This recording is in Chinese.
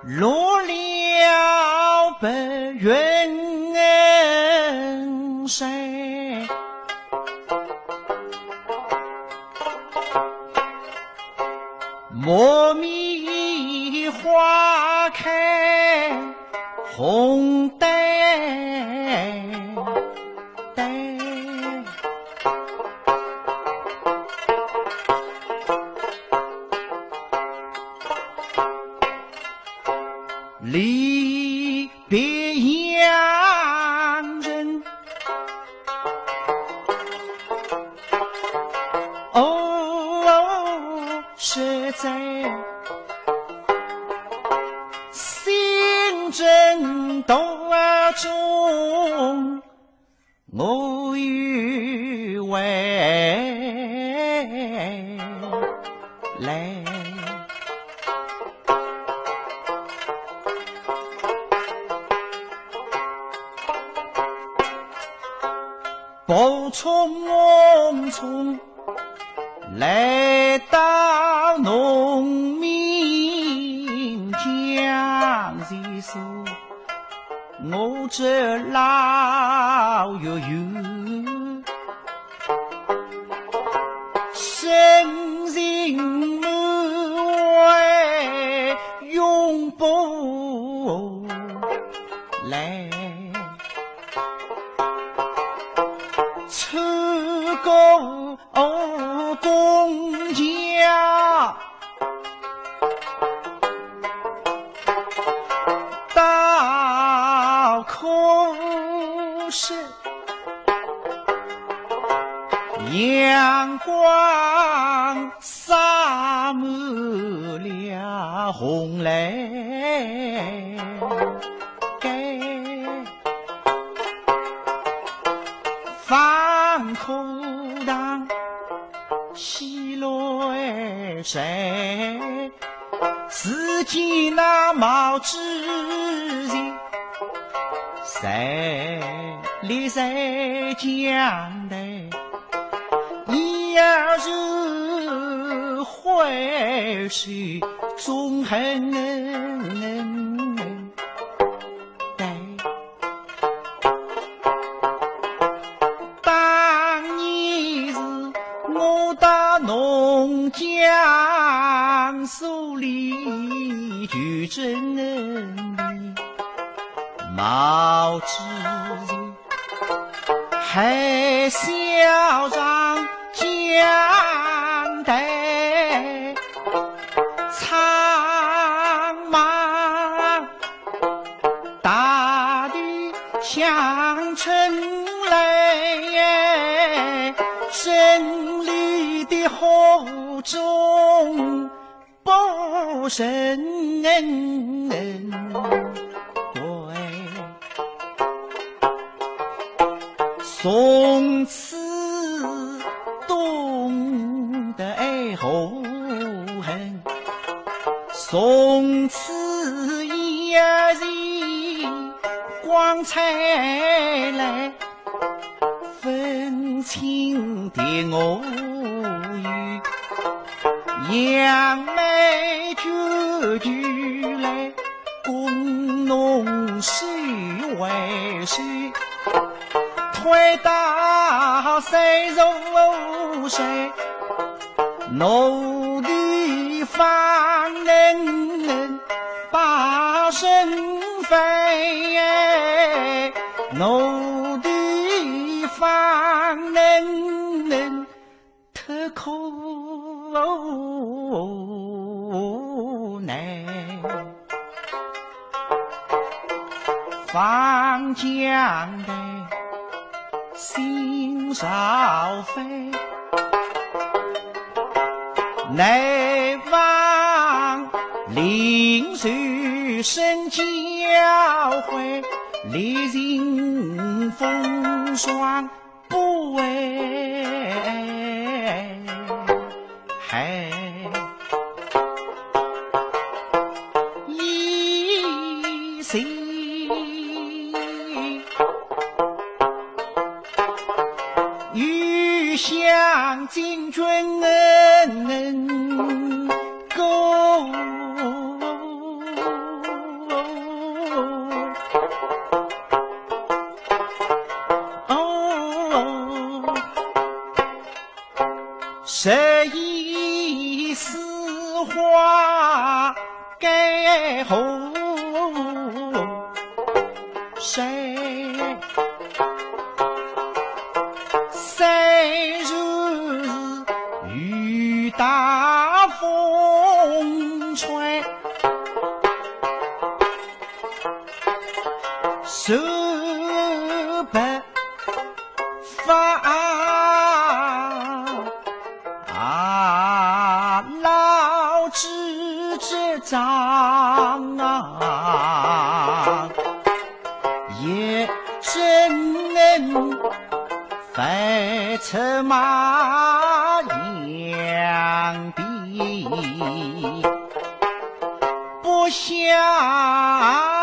落了白云山，莫迷花开红丹丹，离别洋人，哦，实在心震斗中，我欲为来。步匆匆来到农民江西所，我这老悠悠深情满怀永不来，出过公家到口是阳光洒满了红泪，放口塘西来山，自己那毛之人，谁里谁讲的，要是回去纵横农江苏里举真理，毛之人还嚣张江带，苍茫大地像春来，真理的火中不生对，从此懂得爱后恨，从此一日光彩来，分清的我与杨梅句句来，共侬是为是推到谁入谁，奴隶方能把身非，奴隶方能特苦难，方将的心少飞，内望临水深交汇，历经风霜不为害，一心欲向将金军攻，谁以丝花盖后，谁日雨打风吹，手不发老子这张也真非策马扬鞭，不想